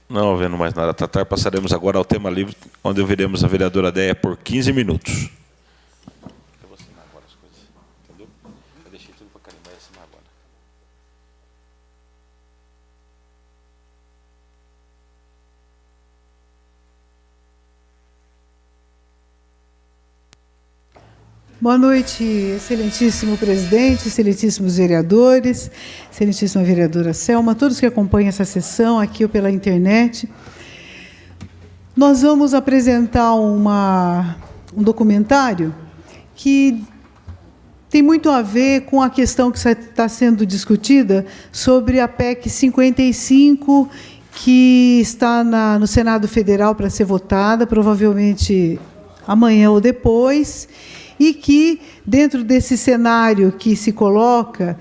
Não havendo mais nada a tratar, passaremos agora ao tema livre, onde ouviremos a vereadora Déia por 15 minutos. Eu vou assinar agora as coisas, entendeu? Eu deixei tudo para carimbar e assinar agora. Boa noite, excelentíssimo presidente, excelentíssimos vereadores, excelentíssima vereadora Selma, todos que acompanham essa sessão aqui ou pela internet. Nós vamos apresentar um documentário que tem muito a ver com a questão que está sendo discutida sobre a PEC 55, que está no Senado Federal para ser votada, provavelmente amanhã ou depois, e que, dentro desse cenário que se coloca,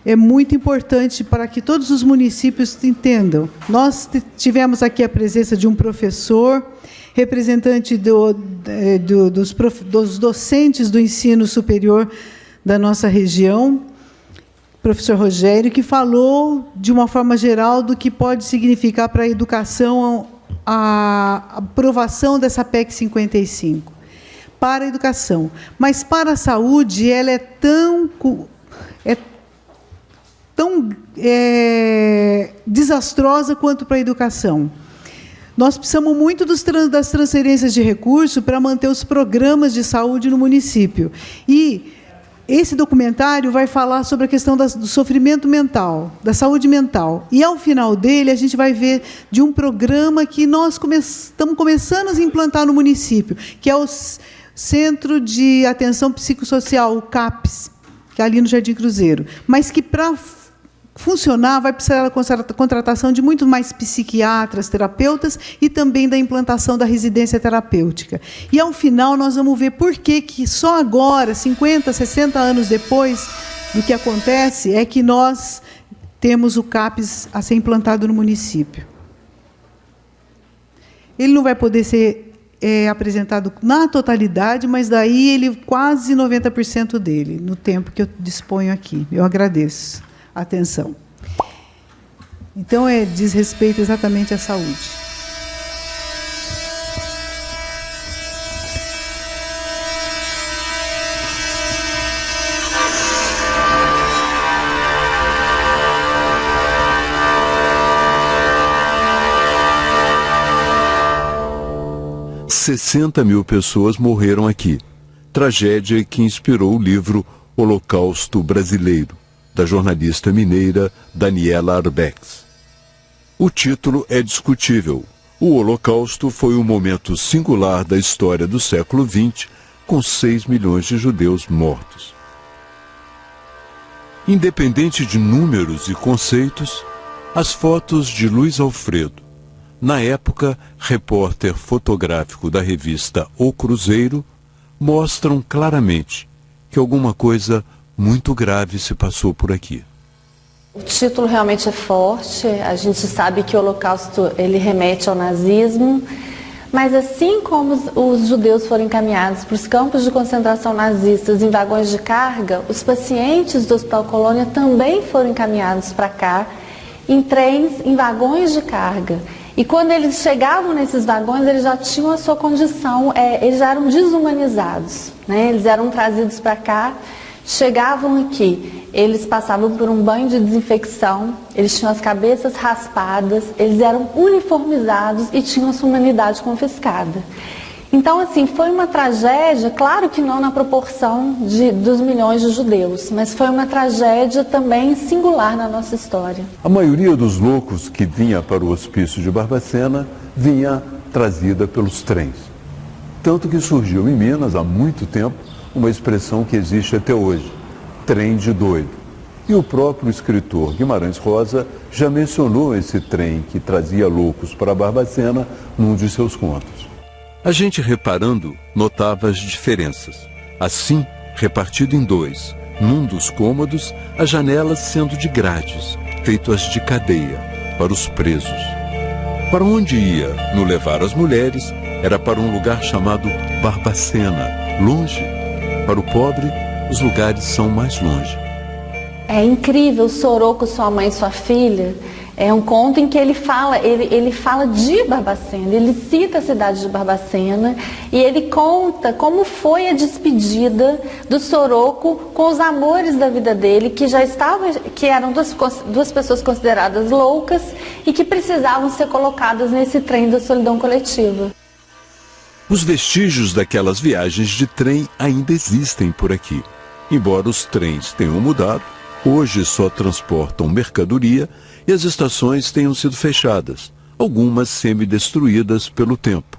é muito importante para que todos os municípios entendam. Nós tivemos aqui a presença de um professor, representante dos docentes do ensino superior da nossa região, professor Rogério, que falou, de uma forma geral, do que pode significar para a educação a aprovação dessa PEC 55. Para a educação. Mas, para a saúde, ela é tão desastrosa quanto para a educação. Nós precisamos muito das transferências de recursos para manter os programas de saúde no município. E esse documentário vai falar sobre a questão do sofrimento mental, da saúde mental. E, ao final dele, a gente vai ver de um programa que nós estamos começando a implantar no município, que é o Centro de Atenção Psicossocial, o CAPS, que é ali no Jardim Cruzeiro, mas que, para funcionar, vai precisar da contratação de muito mais psiquiatras, terapeutas e também da implantação da residência terapêutica. E, ao final, nós vamos ver por que só agora, 50, 60 anos depois do que acontece, é que nós temos o CAPS a ser implantado no município. Ele não vai poder ser apresentado na totalidade, mas daí ele quase 90% dele, no tempo que eu disponho aqui. Eu agradeço a atenção. Então, diz respeito exatamente à saúde. 60 mil pessoas morreram aqui. Tragédia que inspirou o livro Holocausto Brasileiro, da jornalista mineira Daniela Arbex. O título é discutível. O Holocausto foi um momento singular da história do século XX, com 6 milhões de judeus mortos. Independente de números e conceitos, as fotos de Luiz Alfredo, na época repórter fotográfico da revista O Cruzeiro, mostram claramente que alguma coisa muito grave se passou por aqui. O título realmente é forte, a gente sabe que o Holocausto ele remete ao nazismo, mas assim como os judeus foram encaminhados para os campos de concentração nazistas em vagões de carga, os pacientes do Hospital Colônia também foram encaminhados para cá em trens, em vagões de carga. E quando eles chegavam nesses vagões, eles já tinham a sua condição, eles já eram desumanizados, né? Eles eram trazidos para cá, chegavam aqui, eles passavam por um banho de desinfecção, eles tinham as cabeças raspadas, eles eram uniformizados e tinham a sua humanidade confiscada. Então, assim, foi uma tragédia, claro que não na proporção dos milhões de judeus, mas foi uma tragédia também singular na nossa história. A maioria dos loucos que vinha para o hospício de Barbacena vinha trazida pelos trens. Tanto que surgiu em Minas, há muito tempo, uma expressão que existe até hoje, trem de doido. E o próprio escritor Guimarães Rosa já mencionou esse trem que trazia loucos para Barbacena num de seus contos. A gente reparando, notava as diferenças. Assim, repartido em dois, num dos cômodos, as janelas sendo de grades, feitas de cadeia, para os presos. Para onde ia no levar as mulheres, era para um lugar chamado Barbacena, longe. Para o pobre, os lugares são mais longe. É incrível, Sorô com sua mãe e sua filha, É um conto em que ele fala de Barbacena, ele cita a cidade de Barbacena e ele conta como foi a despedida do Soroco com os amores da vida dele, que eram duas pessoas consideradas loucas e que precisavam ser colocadas nesse trem da solidão coletiva. Os vestígios daquelas viagens de trem ainda existem por aqui. Embora os trens tenham mudado, hoje só transportam mercadoria e as estações tenham sido fechadas, algumas semi-destruídas pelo tempo.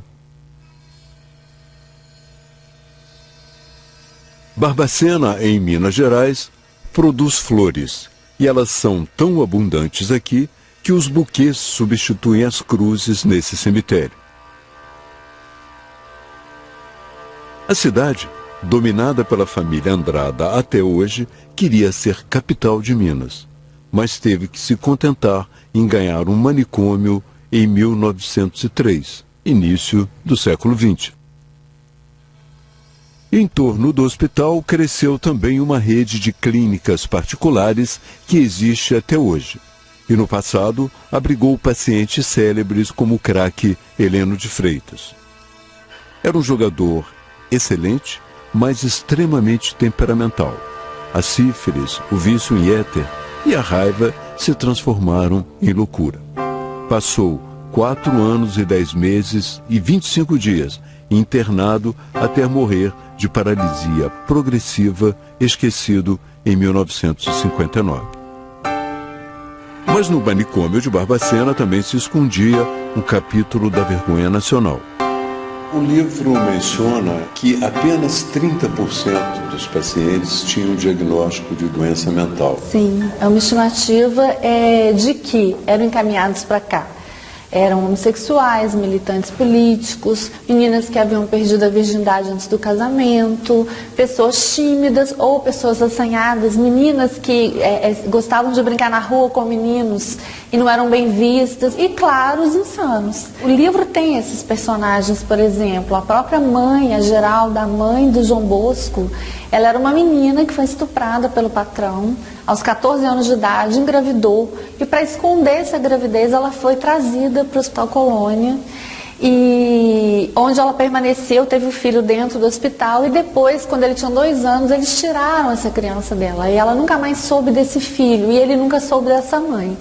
Barbacena, em Minas Gerais, produz flores, e elas são tão abundantes aqui que os buquês substituem as cruzes nesse cemitério. A cidade, dominada pela família Andrada até hoje, queria ser capital de Minas, mas teve que se contentar em ganhar um manicômio em 1903, início do século XX. Em torno do hospital cresceu também uma rede de clínicas particulares que existe até hoje, e no passado abrigou pacientes célebres como o craque Heleno de Freitas. Era um jogador excelente, mas extremamente temperamental. A sífilis, o vício em éter e a raiva se transformaram em loucura. Passou 4 anos e 10 meses e 25 dias internado até morrer de paralisia progressiva, esquecido em 1959. Mas no manicômio de Barbacena também se escondia um capítulo da vergonha nacional. O livro menciona que apenas 30% dos pacientes tinham diagnóstico de doença mental. Sim, é uma estimativa de que eram encaminhados para cá. Eram homossexuais, militantes políticos, meninas que haviam perdido a virgindade antes do casamento, pessoas tímidas ou pessoas assanhadas, meninas que gostavam de brincar na rua com meninos e não eram bem vistas, e claro, os insanos. O livro tem esses personagens, por exemplo, a própria mãe, a Geralda, a mãe do João Bosco, ela era uma menina que foi estuprada pelo patrão, aos 14 anos de idade, engravidou, e para esconder essa gravidez ela foi trazida para o Hospital Colônia, e onde ela permaneceu, teve o filho dentro do hospital, e depois, quando ele tinha 2 anos, eles tiraram essa criança dela, e ela nunca mais soube desse filho, e ele nunca soube dessa mãe.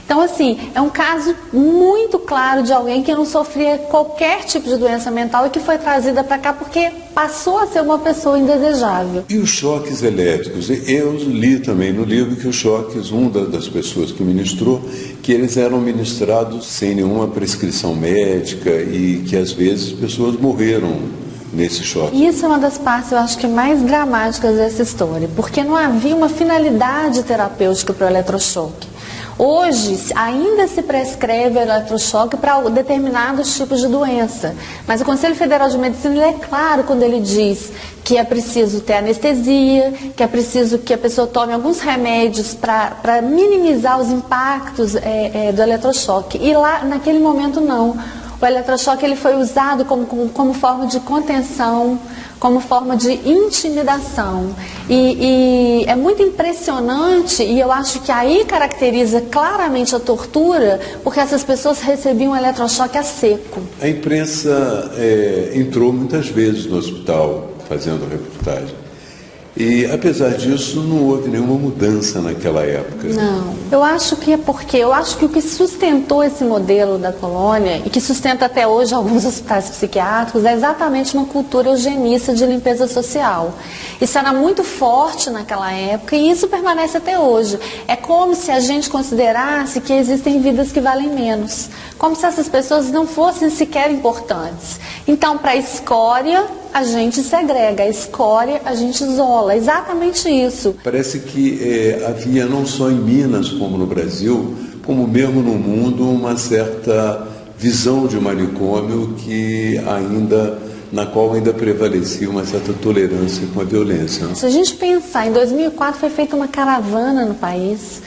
Então, assim, é um caso muito claro de alguém que não sofria qualquer tipo de doença mental e que foi trazida para cá porque passou a ser uma pessoa indesejável. E os choques elétricos? Eu li também no livro que os choques, uma das pessoas que ministrou, que eles eram ministrados sem nenhuma prescrição médica e que às vezes pessoas morreram nesse choque. Isso é uma das partes, eu acho que mais dramáticas dessa história, porque não havia uma finalidade terapêutica para o eletrochoque. Hoje, ainda se prescreve eletrochoque para determinados tipos de doença, mas o Conselho Federal de Medicina é claro quando ele diz que é preciso ter anestesia, que é preciso que a pessoa tome alguns remédios para minimizar os impactos do eletrochoque. E lá, naquele momento, não. O eletrochoque ele foi usado como forma de contenção, como forma de intimidação. E é muito impressionante, e eu acho que aí caracteriza claramente a tortura, porque essas pessoas recebiam eletrochoque a seco. A imprensa entrou muitas vezes no hospital fazendo reportagem. E, apesar disso, não houve nenhuma mudança naquela época. Não. Eu acho que é porque o que sustentou esse modelo da colônia, e que sustenta até hoje alguns hospitais psiquiátricos, é exatamente uma cultura eugenista de limpeza social. Isso era muito forte naquela época e isso permanece até hoje. É como se a gente considerasse que existem vidas que valem menos. Como se essas pessoas não fossem sequer importantes. Então, para a escória, a gente segrega, a escória a gente isola, exatamente isso. Parece que havia não só em Minas como no Brasil, como mesmo no mundo, uma certa visão de manicômio na qual ainda prevalecia uma certa tolerância com a violência. Se a gente pensar, em 2004 foi feita uma caravana no país,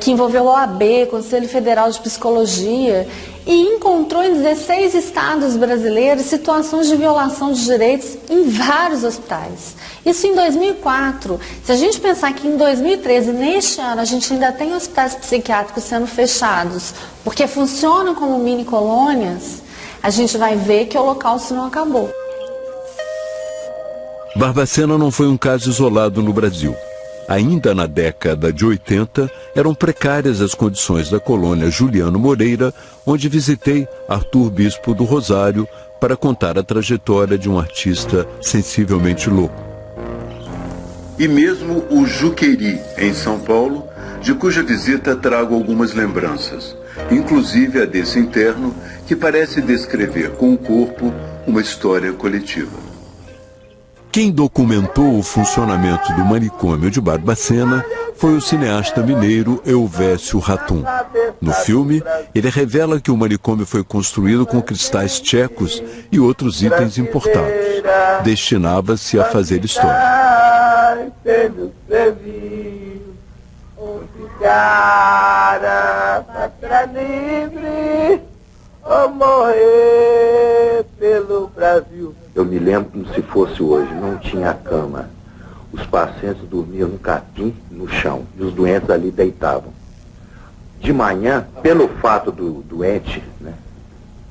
que envolveu a OAB, Conselho Federal de Psicologia, e encontrou em 16 estados brasileiros situações de violação de direitos em vários hospitais. Isso em 2004. Se a gente pensar que em 2013, neste ano, a gente ainda tem hospitais psiquiátricos sendo fechados, porque funcionam como mini colônias, a gente vai ver que o Holocausto não acabou. Barbacena não foi um caso isolado no Brasil. Ainda na década de 80, eram precárias as condições da colônia Juliano Moreira, onde visitei Arthur Bispo do Rosário para contar a trajetória de um artista sensivelmente louco. E mesmo o Juqueri, em São Paulo, de cuja visita trago algumas lembranças, inclusive a desse interno, que parece descrever com o corpo uma história coletiva. Quem documentou o funcionamento do manicômio de Barbacena foi o cineasta mineiro Elvésio Ratum. No filme, ele revela que o manicômio foi construído com cristais tchecos e outros itens importados. Destinava-se a fazer história. Ou morrer pelo Brasil. Eu me lembro como se fosse hoje, não tinha cama. Os pacientes dormiam no capim, no chão, e os doentes ali deitavam. De manhã, pelo fato do doente, né,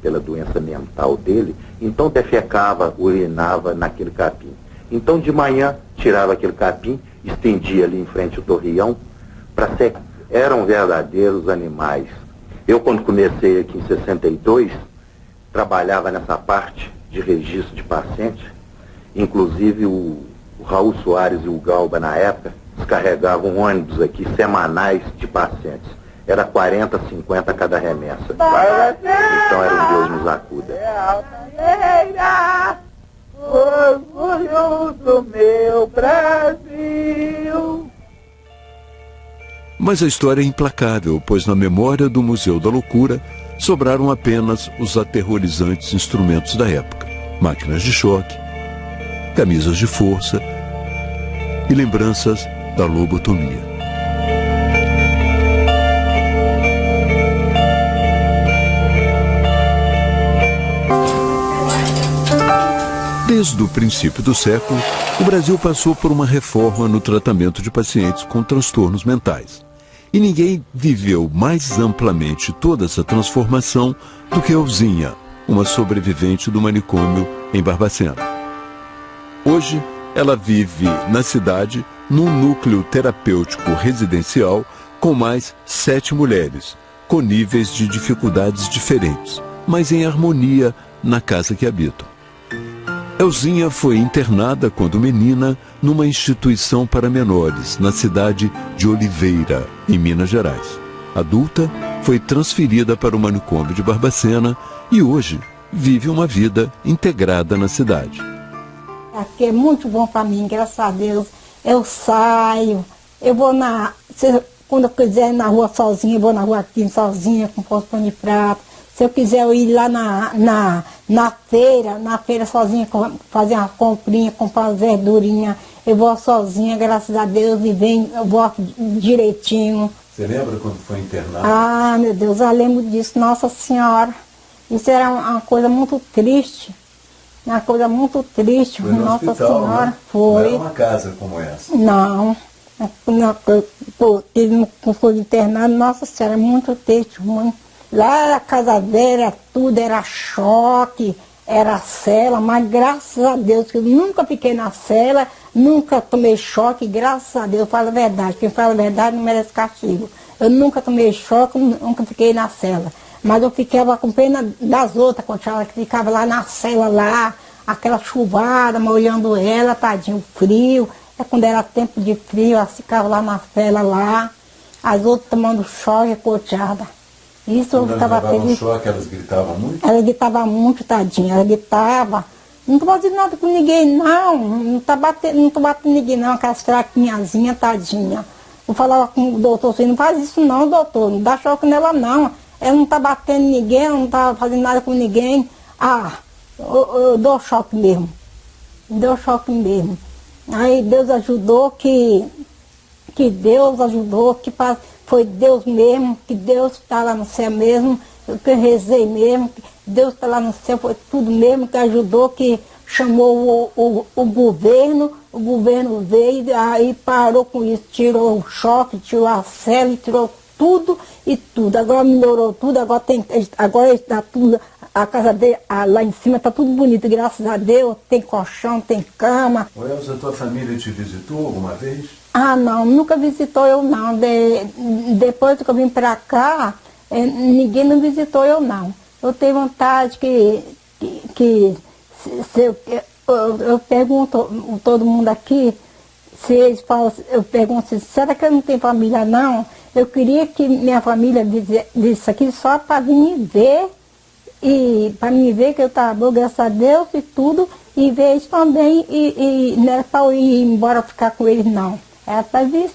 pela doença mental dele, então defecava, urinava naquele capim. Então de manhã, tirava aquele capim, estendia ali em frente ao torreão, para secar. Eram verdadeiros animais. Eu, quando comecei aqui em 62, trabalhava nessa parte de registro de pacientes. Inclusive o Raul Soares e o Galba, na época, descarregavam ônibus aqui semanais de pacientes. Era 40, 50 cada remessa. Então era um Deus nos acuda. Orgulho do meu Brasil. Mas a história é implacável, pois na memória do Museu da Loucura sobraram apenas os aterrorizantes instrumentos da época. Máquinas de choque, camisas de força e lembranças da lobotomia. Desde o princípio do século, o Brasil passou por uma reforma no tratamento de pacientes com transtornos mentais. E ninguém viveu mais amplamente toda essa transformação do que Elzinha, uma sobrevivente do manicômio em Barbacena. Hoje, ela vive na cidade, num núcleo terapêutico residencial com mais 7 mulheres, com níveis de dificuldades diferentes, mas em harmonia na casa que habitam. Elzinha foi internada quando menina numa instituição para menores, na cidade de Oliveira, em Minas Gerais. Adulta, foi transferida para o manicômio de Barbacena e hoje vive uma vida integrada na cidade. Aqui é muito bom para mim, graças a Deus. Eu saio, eu vou quando eu quiser ir na rua sozinha, eu vou na rua aqui sozinha, com pão de prato. Se eu quiser eu ir lá na feira sozinha, fazer uma comprinha, comprar uma verdurinha, eu vou sozinha, graças a Deus, e eu vou direitinho. Você lembra quando foi internada? Ah, meu Deus, eu lembro disso, Nossa Senhora. Isso era uma coisa muito triste. Uma coisa muito triste, foi no Nossa hospital, Senhora. né? Foi. Não era uma casa como essa? Não. Ele não foi internado, Nossa Senhora, muito triste, muito. Lá a casa dela, tudo era choque, era cela, mas graças a Deus, que eu nunca fiquei na cela, nunca tomei choque, graças a Deus, falo a verdade, quem fala a verdade não merece castigo. Eu nunca tomei choque, nunca fiquei na cela, mas eu ficava com pena das outras, quando ela ficava lá na cela, lá, aquela chuvada, molhando ela, tadinho, frio, quando era tempo de frio, ela ficava lá na cela, lá, as outras tomando choque, coteada. Isso eu estava feliz. Choque, elas gritavam muito? Ela gritava muito, tadinha, ela gritava. Não tô fazendo nada com ninguém, não tô batendo ninguém, não, aquelas fraquinhazinhas, tadinha. Eu falava com o doutor, você não faz isso não, doutor, não dá choque nela não. Ela não tá batendo ninguém, ela não tá fazendo nada com ninguém. Ah, eu dou choque mesmo. Deu choque mesmo. Aí Deus ajudou que foi Deus mesmo, que Deus está lá no céu mesmo, que eu rezei mesmo, que Deus está lá no céu, foi tudo mesmo que ajudou, que chamou o governo veio aí parou com isso, tirou o choque, tirou a cela, tirou tudo e tudo. Agora melhorou tudo, agora está tudo, a casa dele lá em cima está tudo bonito, graças a Deus, tem colchão, tem cama. Elza, tua família te visitou alguma vez? Ah, não, nunca visitou eu não. Depois que eu vim para cá, ninguém não visitou eu não. Eu tenho vontade que eu pergunto todo mundo aqui, se eles falam, eu pergunto, será que eu não tenho família não? Eu queria que minha família visse aqui só para vir me ver, e para me ver que eu estava boa, graças a Deus e tudo, e ver eles também, e não é para eu ir embora ficar com eles não, é para ver.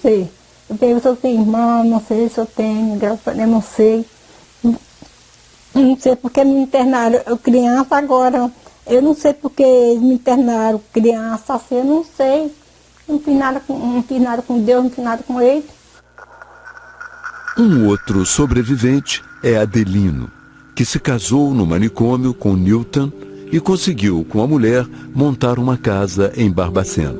Eu pergunto se eu tenho irmão, não sei se eu tenho, graças a Deus, não sei. Não sei porque me internaram criança agora. Eu não sei porque eles me internaram criança assim, eu não sei. Não fiz nada com Deus, não fiz nada com ele. Um outro sobrevivente é Adelino, que se casou no manicômio com Newton e conseguiu, com a mulher, montar uma casa em Barbacena.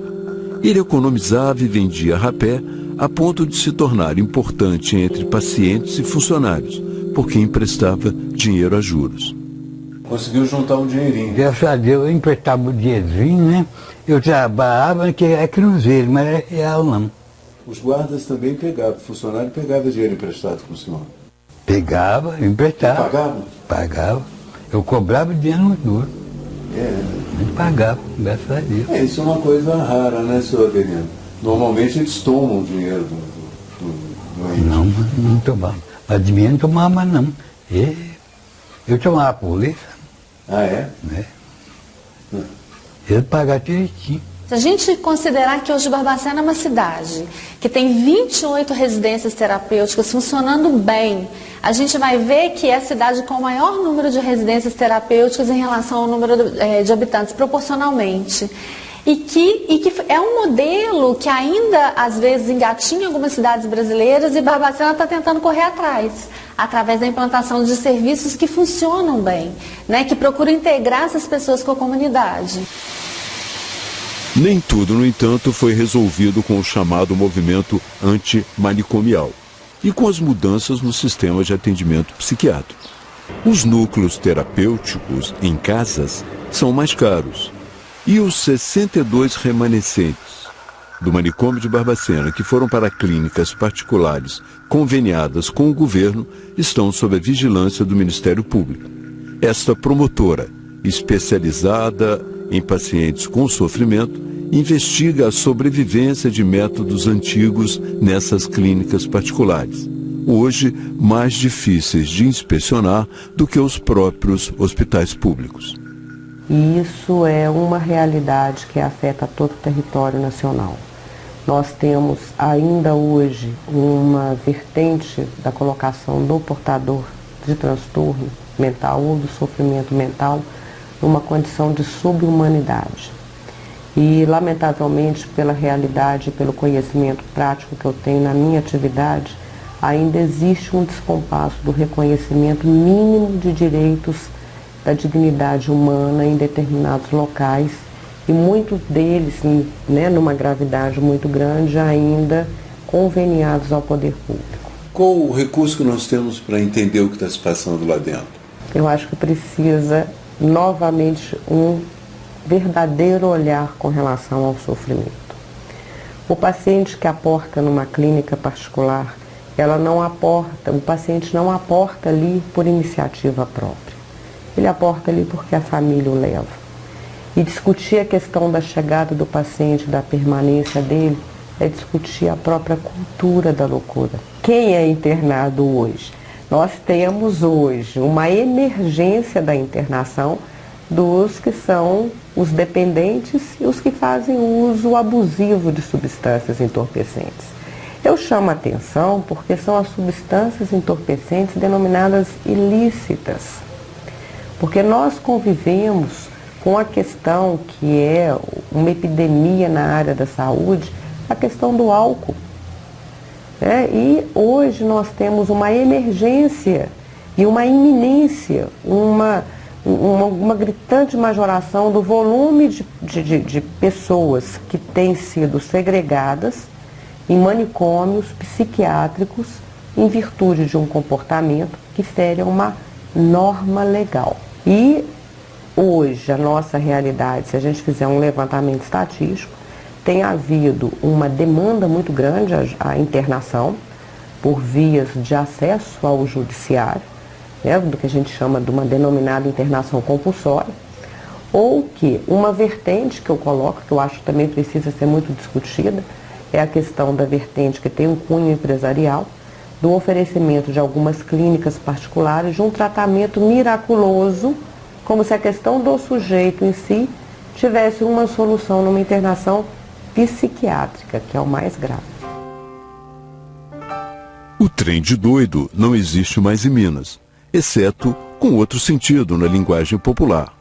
Ele economizava e vendia rapé a ponto de se tornar importante entre pacientes e funcionários, porque emprestava dinheiro a juros. Conseguiu juntar um dinheirinho. Graças a Deus, eu emprestava o dinheirinho, né? Eu trabalhava, que é cruzeiro, mas é real não. Os guardas também pegavam, o funcionário pegava dinheiro emprestado com o senhor? Pegava, emprestava. Pagava? Pagava. Eu cobrava dinheiro no duro. É. Eu pagava, graças a Deus. Isso é uma coisa rara, né, senhor Adelino? Normalmente eles tomam o dinheiro do índio. Não tomava. Mas de mim não tomava não. Eu tomava a polícia. Ah, é? Ele pagava direitinho. Se a gente considerar que hoje Barbacena é uma cidade que tem 28 residências terapêuticas funcionando bem, a gente vai ver que é a cidade com o maior número de residências terapêuticas em relação ao número de habitantes, proporcionalmente. E que é um modelo que ainda, às vezes, engatinha em algumas cidades brasileiras e Barbacena está tentando correr atrás, através da implantação de serviços que funcionam bem, né, que procuram integrar essas pessoas com a comunidade. Nem tudo, no entanto, foi resolvido com o chamado movimento antimanicomial e com as mudanças no sistema de atendimento psiquiátrico. Os núcleos terapêuticos em casas são mais caros. E os 62 remanescentes do manicômio de Barbacena, que foram para clínicas particulares conveniadas com o governo, estão sob a vigilância do Ministério Público. Esta promotora, especializada em pacientes com sofrimento, investiga a sobrevivência de métodos antigos nessas clínicas particulares, hoje mais difíceis de inspecionar do que os próprios hospitais públicos. E isso é uma realidade que afeta todo o território nacional. Nós temos ainda hoje uma vertente da colocação do portador de transtorno mental ou do sofrimento mental numa condição de subhumanidade. E, lamentavelmente, pela realidade e pelo conhecimento prático que eu tenho na minha atividade, ainda existe um descompasso do reconhecimento mínimo de direitos da dignidade humana em determinados locais e muitos deles, né, numa gravidade muito grande, ainda conveniados ao poder público. Qual o recurso que nós temos para entender o que está se passando lá dentro? Eu acho que precisa novamente um verdadeiro olhar com relação ao sofrimento. O paciente que aporta numa clínica particular, o paciente não aporta ali por iniciativa própria. Ele aporta ali porque a família o leva. E discutir a questão da chegada do paciente, da permanência dele, é discutir a própria cultura da loucura. Quem é internado hoje? Nós temos hoje uma emergência da internação dos que são os dependentes e os que fazem uso abusivo de substâncias entorpecentes. Eu chamo a atenção porque são as substâncias entorpecentes denominadas ilícitas. Porque nós convivemos com a questão que é uma epidemia na área da saúde, a questão do álcool. E hoje nós temos uma emergência e uma iminência, uma gritante majoração do volume de pessoas que têm sido segregadas em manicômios psiquiátricos em virtude de um comportamento que fere uma norma legal. E hoje, a nossa realidade, se a gente fizer um levantamento estatístico, tem havido uma demanda muito grande à internação por vias de acesso ao judiciário, do que a gente chama de uma denominada internação compulsória, ou que uma vertente que eu coloco, que eu acho que também precisa ser muito discutida, é a questão da vertente que tem um cunho empresarial, do oferecimento de algumas clínicas particulares de um tratamento miraculoso, como se a questão do sujeito em si tivesse uma solução numa internação psiquiátrica, que é o mais grave. O trem de doido não existe mais em Minas, exceto com outro sentido na linguagem popular.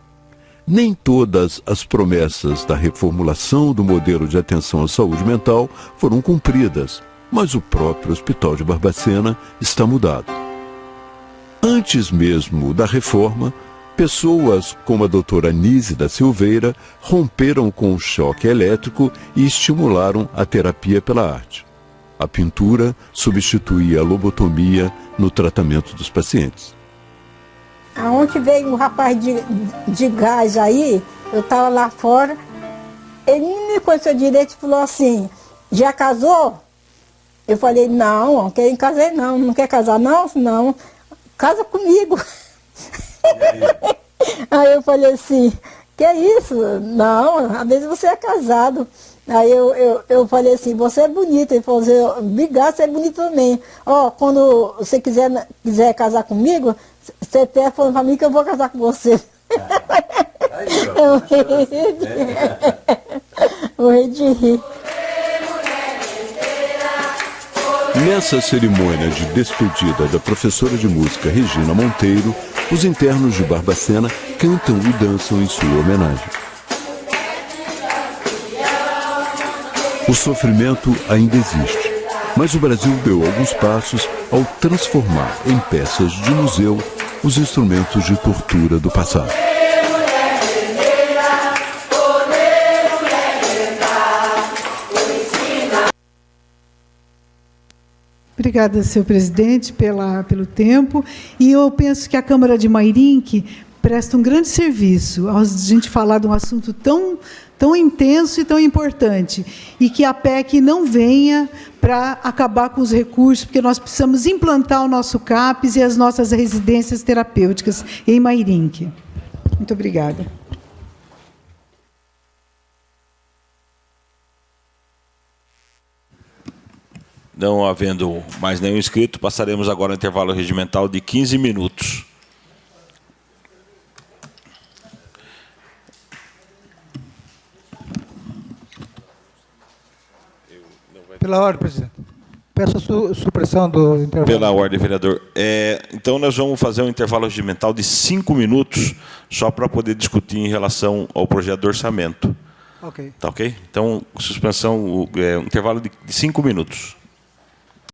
Nem todas as promessas da reformulação do modelo de atenção à saúde mental foram cumpridas, mas o próprio Hospital de Barbacena está mudado. Antes mesmo da reforma, pessoas como a doutora Nise da Silveira romperam com o choque elétrico e estimularam a terapia pela arte. A pintura substituía a lobotomia no tratamento dos pacientes. Aonde veio um rapaz de gás aí, eu estava lá fora, ele me conheceu direito e falou assim, já casou? Eu falei, não quero casar não quer casar não? Não, casa comigo. Aí eu falei assim, que é isso? Não, às vezes você é casado. Aí eu falei assim, você é bonita. Ele falou assim, obrigado, você é bonita também. Quando você quiser casar comigo, você telefona pra mim que eu vou casar com você. Eu morri de rir. Nessa cerimônia de despedida da professora de música Regina Monteiro, os internos de Barbacena cantam e dançam em sua homenagem. O sofrimento ainda existe, mas o Brasil deu alguns passos ao transformar em peças de museu os instrumentos de tortura do passado. Obrigada, senhor presidente, pelo tempo. E eu penso que a Câmara de Mairinque presta um grande serviço a gente falar de um assunto tão intenso e tão importante, e que a PEC não venha para acabar com os recursos, porque nós precisamos implantar o nosso CAPES e as nossas residências terapêuticas em Mairinque. Muito obrigada. Não havendo mais nenhum inscrito, passaremos agora ao intervalo regimental de 15 minutos. Pela ordem, presidente. Peço a supressão do intervalo. Pela ordem, vereador. Então, nós vamos fazer um intervalo regimental de 5 minutos, só para poder discutir em relação ao projeto de orçamento. Ok. Tá ok? Então, suspensão, intervalo de 5 minutos.